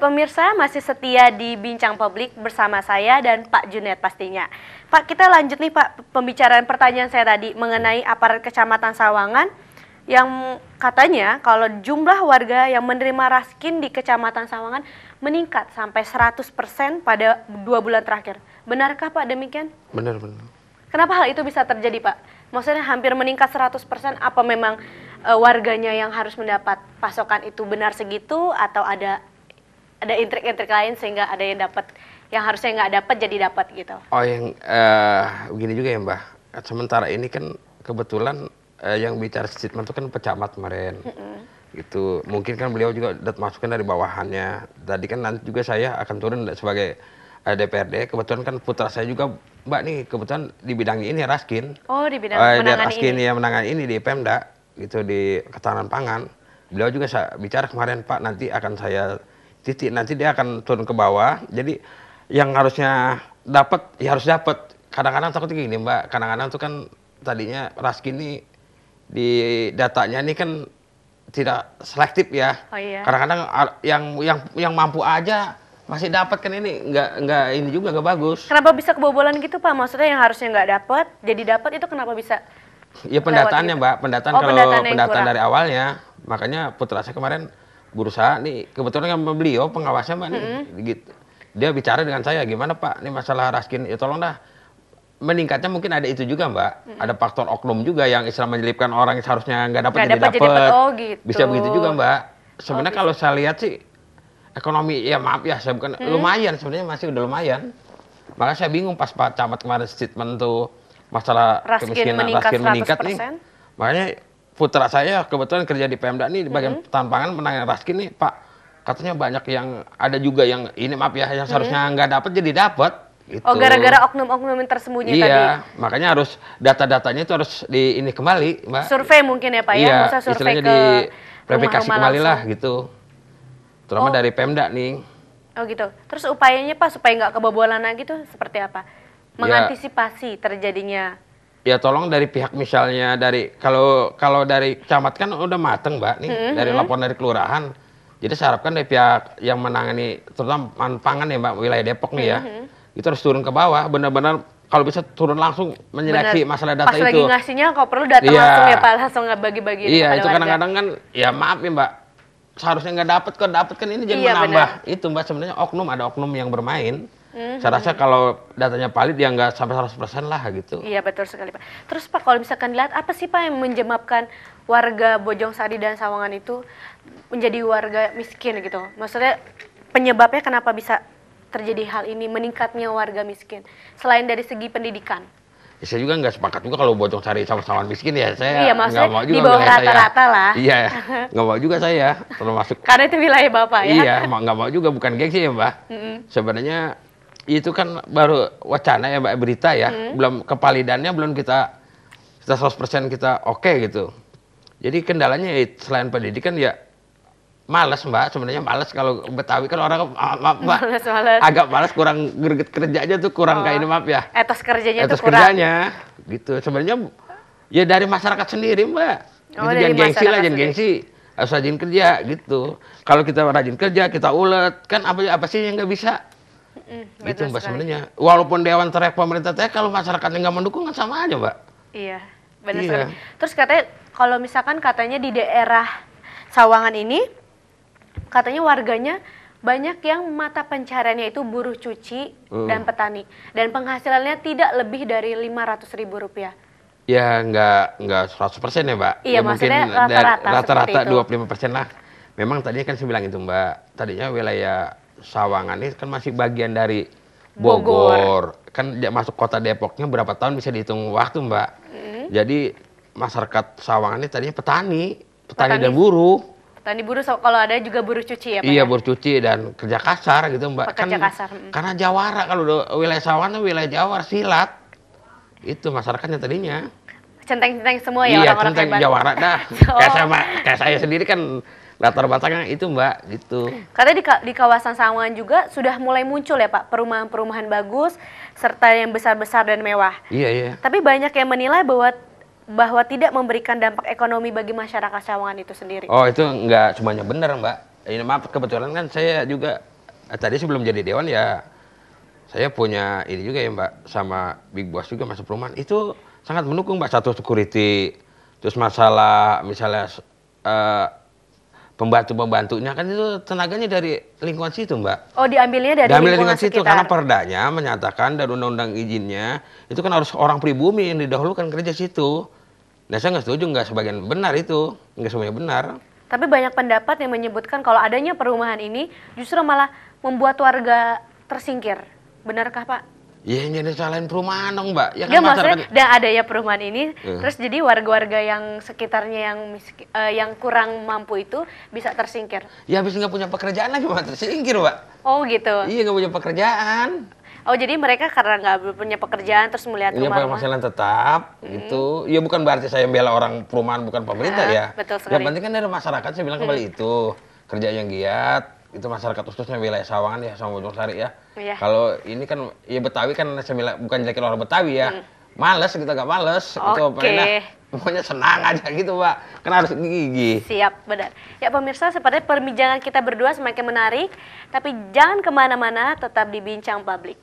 pemirsa masih setia di Bincang Publik bersama saya dan Pak Junet pastinya. Pak, kita lanjut nih Pak, pembicaraan pertanyaan saya tadi mengenai aparat Kecamatan Sawangan yang katanya kalau jumlah warga yang menerima raskin di Kecamatan Sawangan meningkat sampai 100% pada 2 bulan terakhir. Benarkah Pak demikian? Benar. Kenapa hal itu bisa terjadi Pak? Maksudnya hampir meningkat 100%, apa memang warganya yang harus mendapat pasokan itu benar segitu atau ada intrik-intrik lain sehingga ada yang dapat yang harusnya nggak dapat jadi dapat gitu? Oh, yang begini juga ya Mbak. Sementara ini kan kebetulan yang bicara statement itu kan pecamat kemarin. Gitu. Mungkin kan beliau juga masukan dari bawahannya. Tadi kan nanti juga saya akan turun sebagai DPRD. Kebetulan kan putra saya juga Mbak nih kebetulan di bidang ini Raskin. Oh, di bidang menangani Raskin ini. Ya menangani ini di Pemda gitu di Ketahanan Pangan. Beliau juga bicara kemarin Pak nanti akan saya titik, nanti dia akan turun ke bawah. Jadi yang harusnya dapat ya harus dapat. Kadang-kadang takutnya gini Mbak, kadang-kadang tuh kan tadinya Raskin ini di datanya ini kan tidak selektif ya. Oh, iya. Kadang-kadang yang mampu aja masih dapat kan, ini nggak ini juga nggak bagus. Kenapa bisa kebobolan gitu Pak? Maksudnya yang harusnya nggak dapat jadi dapat itu kenapa bisa? Ya pendataannya gitu? Mbak, pendataan kalau pendataan dari awalnya. Makanya putra saya kemarin berusaha nih, kebetulan kan beliau pengawasnya Mbak nih, gitu. Dia bicara dengan saya, gimana Pak, ini masalah Raskin, ya tolong dah. Meningkatnya mungkin ada itu juga Mbak, ada faktor oknum juga yang istilah menyelipkan orang yang seharusnya nggak dapat jadi dapat. Oh gitu. Bisa begitu juga Mbak. Sebenarnya kalau saya lihat sih, ekonomi, ya maaf ya, saya bukan lumayan, sebenarnya masih udah lumayan. Makanya saya bingung pas Pak Camat kemarin statement tuh, masalah kemiskinan Raskin meningkat nih. Makanya putra saya kebetulan kerja di Pemda nih di bagian Ketahanan Pangan menangani Raskin nih Pak, katanya banyak yang ada juga yang ini maaf ya yang seharusnya nggak dapat jadi dapat gitu. Oh, gara-gara oknum-oknum yang tersembunyi tadi. Iya, makanya harus data-datanya itu harus di ini kembali Mbak. Survei mungkin ya Pak ya, iya, survei istilahnya ke di verifikasi kembali langsung. lah gitu. Terutama dari Pemda nih. Oh gitu. Terus upayanya Pak supaya nggak kebobolan lagi tuh seperti apa? Mengantisipasi terjadinya. Ya tolong dari pihak misalnya dari kalau dari camat kan udah mateng Mbak nih dari laporan dari kelurahan. Jadi saya harapkan dari pihak yang menangani terutama pangan ya Mbak wilayah Depok nih ya. Itu harus turun ke bawah benar-benar kalau bisa turun langsung menyeleksi masalah data pas itu. Pas lagi ngasihnya kalau perlu datang langsung ya Pak, langsung nggak bagi-bagi. Iya, itu kadang-kadang kan ya maaf ya Mbak. Seharusnya nggak dapat kan ini jadi menambah. Itu Mbak sebenarnya ada oknum yang bermain. Saya rasa kalau datanya valid ya nggak sampai 100% lah gitu. Iya betul sekali Pak. Terus Pak kalau misalkan dilihat apa sih Pak yang menyebabkan warga Bojongsari dan Sawangan itu menjadi warga miskin gitu? Maksudnya penyebabnya kenapa bisa terjadi hal ini, meningkatnya warga miskin selain dari segi pendidikan? Ya, saya juga nggak sepakat juga kalau Bojongsari sama Sawangan miskin ya. Saya iya, nggak mau juga di bawah rata-rata lah. Iya, nggak mau juga saya termasuk. Karena itu wilayah Bapak ya. Iya, nggak mau juga, bukan gengsi ya Mbak. Sebenarnya itu kan baru wacana ya Mbak, berita ya, belum kevalidannya belum kita 100% kita oke gitu. Jadi kendalanya ya, selain pendidikan ya malas Mbak, sebenarnya malas kalau Betawi kan orang maaf Mbak, agak malas, kurang greget kerjanya tuh kurang kayak ini maaf ya. Etos kerjanya etos tuh kurang. Kerjanya gitu. Sebenarnya ya dari masyarakat sendiri Mbak. Oh, gitu, jangan gengsi lah, jangan gengsi. Harus rajin kerja gitu. Kalau kita rajin kerja, kita ulet, kan apa sih yang nggak bisa? Gitu Mbak sebenarnya. Walaupun Dewan Trek pemerintah kalau masyarakatnya nggak mendukung kan sama aja Mbak. Iya, benar sekali. Terus katanya kalau misalkan katanya di daerah Sawangan ini katanya warganya banyak yang mata pencahariannya itu buruh cuci dan petani dan penghasilannya tidak lebih dari Rp500.000. Ya nggak 100% ya Mbak. Iya, ya, maksudnya mungkin rata-rata 25% lah. Memang tadinya kan saya bilang itu Mbak. Tadinya wilayah Sawangan ini kan masih bagian dari Bogor. Kan masuk kota Depoknya berapa tahun bisa dihitung waktu Mbak. Jadi masyarakat Sawangan ini tadinya petani dan buruh. Petani buruh, kalau ada juga buruh cuci ya Pak? Iya, buruh cuci dan kerja kasar gitu Mbak. Pekerja kasar. Karena jawara, kalau wilayah Sawangan wilayah jawara silat. Itu masyarakatnya tadinya. Centeng-centeng semua ya orang-orang centeng jawara dah. Kayak saya sendiri kan latar belakangnya itu Mbak, gitu. Karena di kawasan Sawangan juga sudah mulai muncul ya Pak, perumahan-perumahan bagus, serta yang besar-besar dan mewah. Iya. Tapi banyak yang menilai bahwa tidak memberikan dampak ekonomi bagi masyarakat Sawangan itu sendiri. Oh, itu nggak semuanya benar Mbak. Ini maaf, kebetulan kan saya juga tadi sebelum jadi dewan ya saya punya ini juga ya Mbak, sama Big Boss juga masuk perumahan. Itu sangat mendukung Mbak, satu security, terus masalah misalnya pembantu-pembantunya kan itu tenaganya dari lingkungan situ Mbak. Oh, diambilnya dari lingkungan situ sekitar. karena perdanya menyatakan dan undang-undang izinnya itu kan harus orang pribumi yang didahulukan kerja situ. Nah saya nggak setuju, nggak sebagian benar itu, nggak semuanya benar. Tapi banyak pendapat yang menyebutkan kalau adanya perumahan ini justru malah membuat warga tersingkir. Benarkah Pak? Ya yang jadi salahin perumahan dong Mbak. Ya Nggak, kan maksudnya dan adanya perumahan ini, Hmm. terus jadi warga-warga yang sekitarnya yang kurang mampu itu bisa tersingkir. Ya habis nggak punya pekerjaan lagi Mbak, tersingkir Mbak. Oh gitu. Iya nggak punya pekerjaan. Oh jadi mereka karena nggak punya pekerjaan terus melihat Iya rumah-rumah. penghasilan tetap gitu. Ya bukan berarti saya bela orang perumahan bukan pemerintah ya. Betul sekali. Yang penting kan dari masyarakat saya bilang kembali itu kerja yang giat. Itu masyarakat khususnya wilayah Sawangan ya sama Bojongsari ya. Iya. Kalau ini kan ya Betawi kan saya bilang bukan jelekin orang Betawi ya. Males kita gak males gitu pokoknya senang aja gitu Pak. Kan harus gigi. Siap, benar. Ya pemirsa, sepertinya perbincangan kita berdua semakin menarik. Tapi jangan kemana-mana, tetap di Bincang Publik.